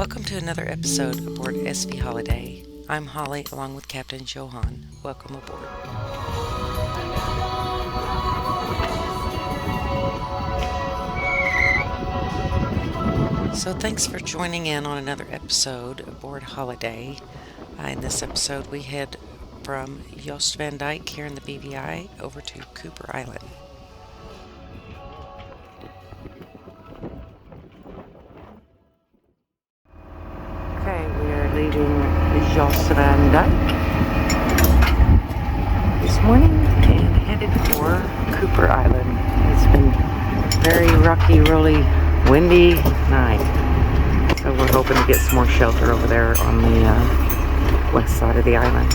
Welcome to another episode aboard SV HolleyDay. I'm Holly along with Captain Johan. Welcome aboard. So thanks for joining in on another episode aboard HolleyDay. In this episode we head from Jost Van Dyke here in the BVI over to Cooper Island. Okay, we are leaving Jost Van Dyke this morning and headed for Cooper Island. It's been a very rocky, rolly, windy night, so we're hoping to get some more shelter over there on the west side of the island.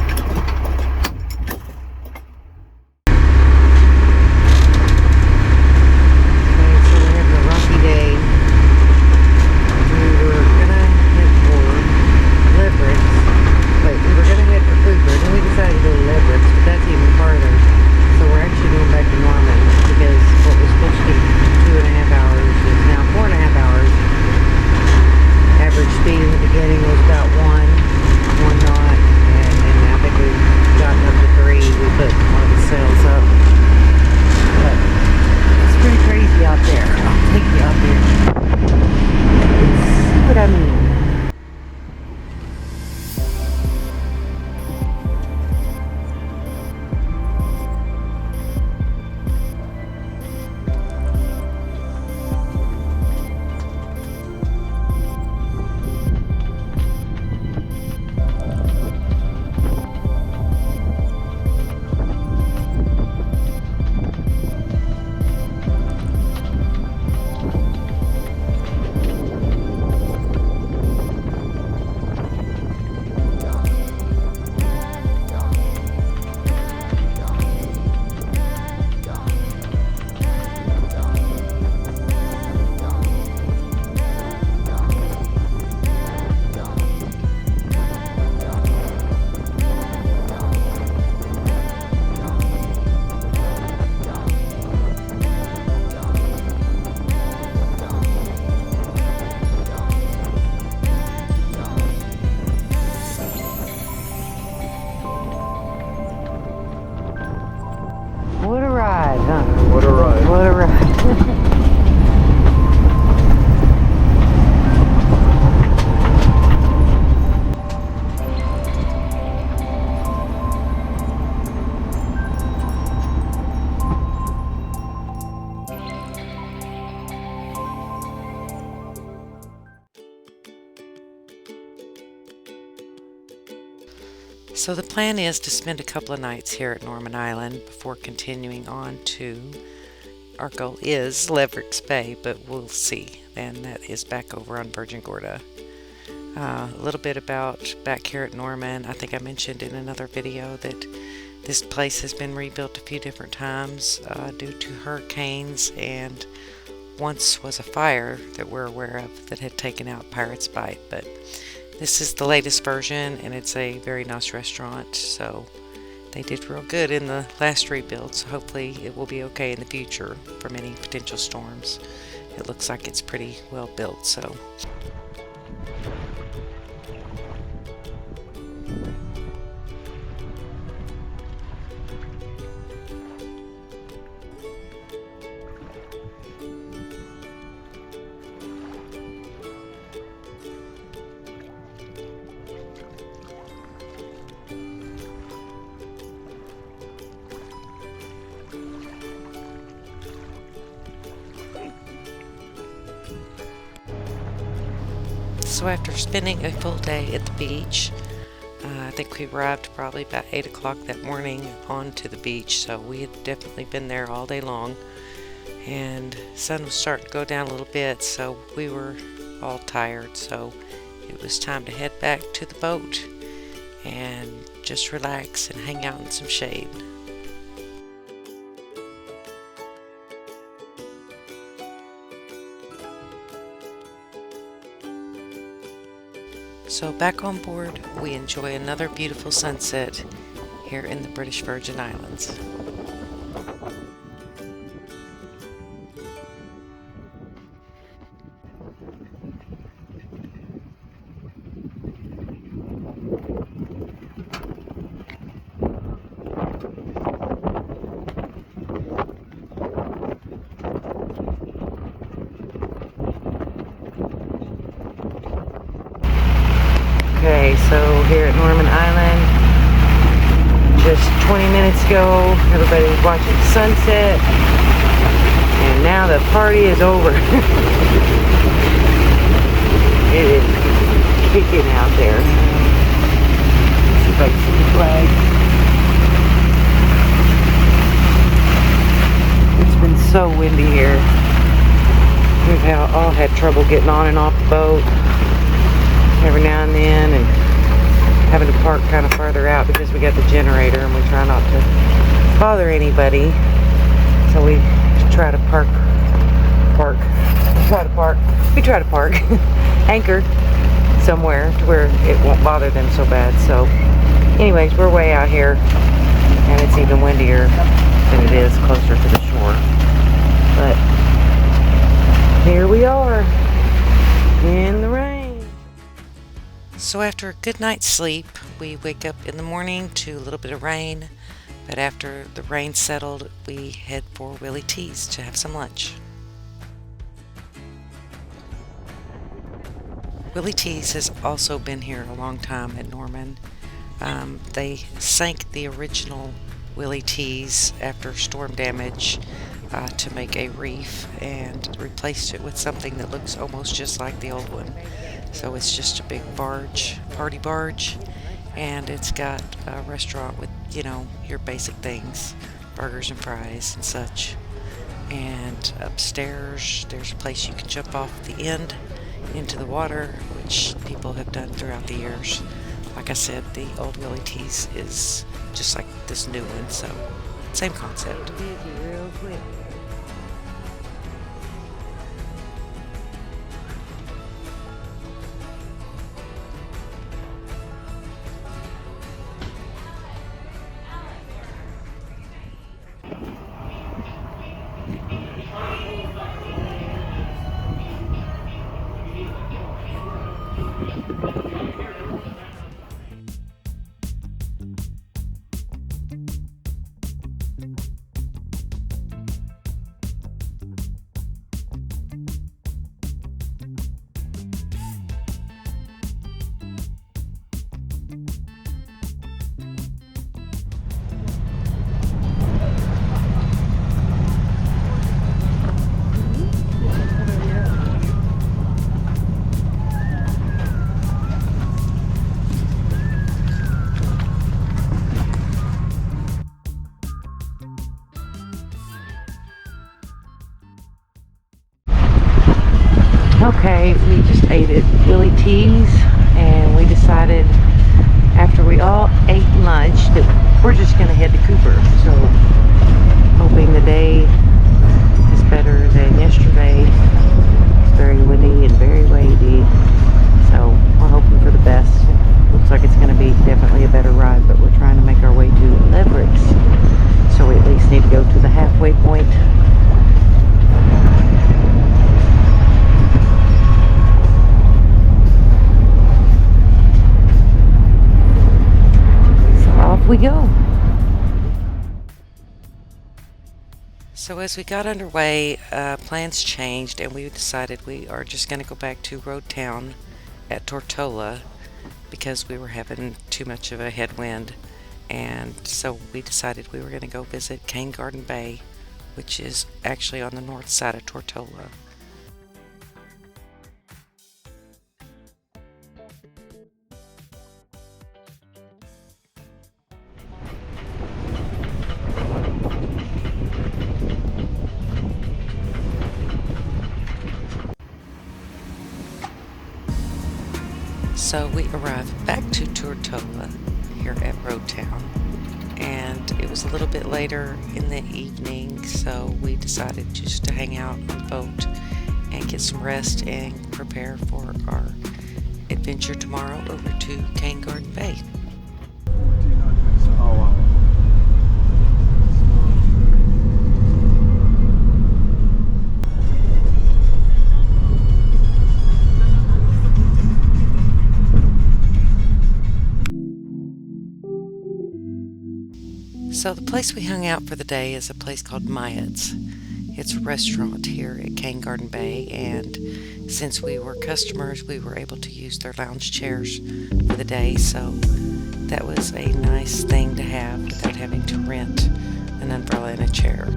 What a ride, huh? What a ride. What a ride. So the plan is to spend a couple of nights here at Norman Island before continuing on to, our goal is Levericks Bay, but we'll see. And that is back over on Virgin Gorda. A little bit about back here at Norman. I think I mentioned in another video that this place has been rebuilt a few different times due to hurricanes, and once was a fire that we're aware of that had taken out Pirate's Bite, but this is the latest version, and it's a very nice restaurant, so they did real good in the last rebuild, so hopefully it will be okay in the future from any potential storms. It looks like it's pretty well built, so. So after spending a full day at the beach, I think we arrived probably about 8 o'clock that morning onto the beach, so we had definitely been there all day long, and the sun was starting to go down a little bit, so we were all tired, so it was time to head back to the boat and just relax and hang out in some shade. So back on board, we enjoy another beautiful sunset here in the British Virgin Islands. Okay, so here at Norman Island, just 20 minutes ago, everybody was watching the sunset, and now the party is over. It is kicking out there. Let's see if I can see the flag. It's been so windy here. We've all had trouble getting on and off the boat every now and then, and having to park kind of farther out because we got the generator and we try not to bother anybody. So we try to park anchored somewhere to where it won't bother them so bad. So anyways, we're way out here and it's even windier than it is closer to the shore. But here we are in the rain. So after a good night's sleep, we wake up in the morning to a little bit of rain, but after the rain settled, we head for Willie T's to have some lunch. Willie T's has also been here a long time at Norman. They sank the original Willie T's after storm damage to make a reef and replaced it with something that looks almost just like the old one. So it's just a big barge, party barge, and it's got a restaurant with, you know, your basic things, burgers and fries and such. And upstairs there's a place you can jump off the end into the water, which people have done throughout the years. Like I said, the old Willie T's is just like this new one, so same concept. Real quick. Okay, we just ate at Willie T's, and we decided after we all ate lunch that we're just going to head to Cooper. So, hoping the day is better than yesterday. It's very windy and very wavy, so we're hoping for the best. Looks like it's going to be definitely a better ride, but we're trying to make our way to Levericks, so we at least need to go to the halfway point. We go. So as we got underway, plans changed, and we decided we are just going to go back to Roadtown at Tortola because we were having too much of a headwind, and so we decided we were going to go visit Cane Garden Bay, which is actually on the north side of Tortola. So we arrived back to Tortola here at Roadtown, and it was a little bit later in the evening, so we decided just to hang out on the boat and get some rest and prepare for our adventure tomorrow over to Cane Garden Bay. So the place we hung out for the day is a place called Mayad's. It's a restaurant here at Cane Garden Bay, and since we were customers, we were able to use their lounge chairs for the day, so that was a nice thing to have without having to rent an umbrella and a chair.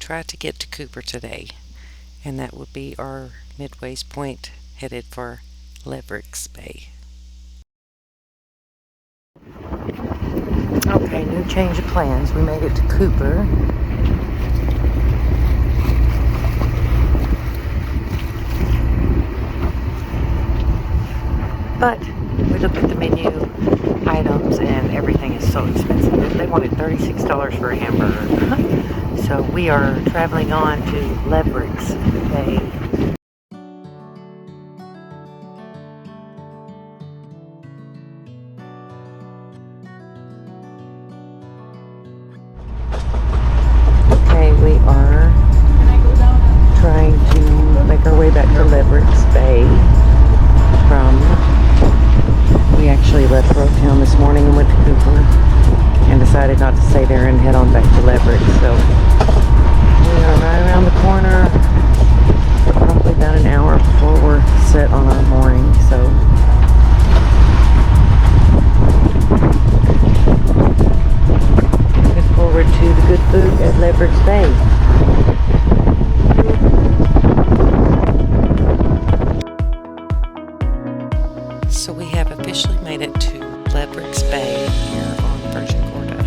Try to get to Cooper today, and that would be our midway's point headed for Levericks Bay. Okay, new change of plans. We made it to Cooper. But we looked at the menu items and everything is so expensive. They wanted $36 for a hamburger. So we are traveling on to Levericks Bay. Okay, we are trying to make our way back to Levericks Bay we actually left Roadtown this morning and went to Cooper and decided not to stay there and head on back to Levericks. So we are right around the corner, probably about an hour before we're set on our morning. So looking forward to the good food at Levericks Bay. So we have officially made it to Levericks Bay here on Virgin Gorda.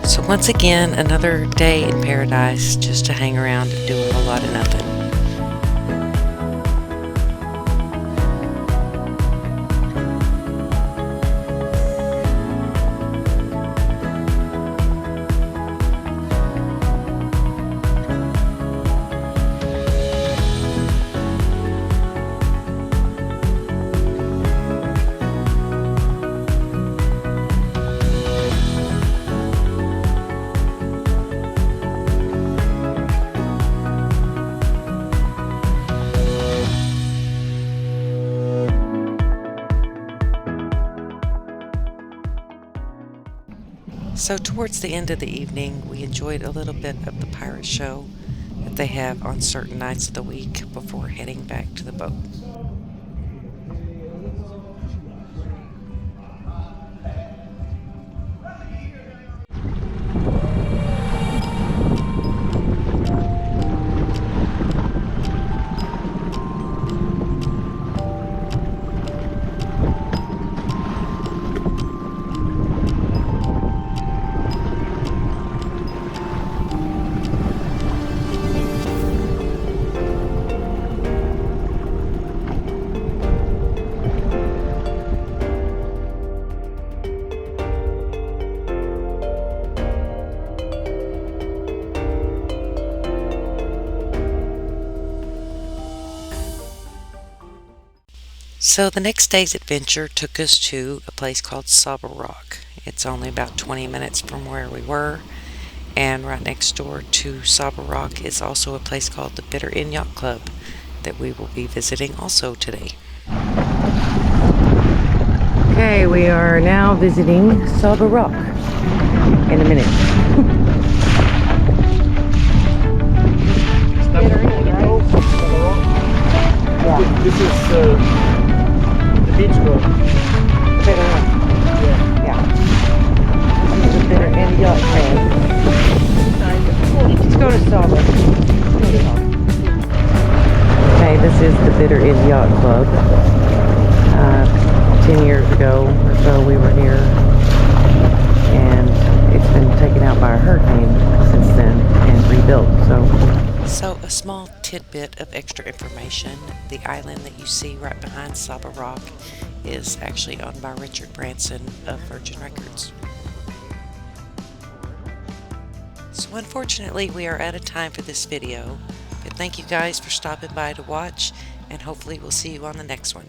So once again, another day in paradise just to hang around and do a whole lot of nothing. So towards the end of the evening, we enjoyed a little bit of the pirate show that they have on certain nights of the week before heading back to the boat. So the next day's adventure took us to a place called Saba Rock. It's only about 20 minutes from where we were, and right next door to Saba Rock is also a place called the Bitter Inn Yacht Club that we will be visiting also today. Okay, we are now visiting Saba Rock in a minute. Yeah. This is the beach club. Bitter Inn. Yeah. This is the Bitter Inn Yacht Club. Let's go to Saba. Okay, this is the Bitter Inn Yacht Club. 10 years ago or so we were here, and it's been taken out by a hurricane since then and rebuilt. So a small tidbit of extra information: the island that you see right behind Saba Rock is actually owned by Richard Branson of Virgin Records. So unfortunately we are out of time for this video, but thank you guys for stopping by to watch, and hopefully we'll see you on the next one.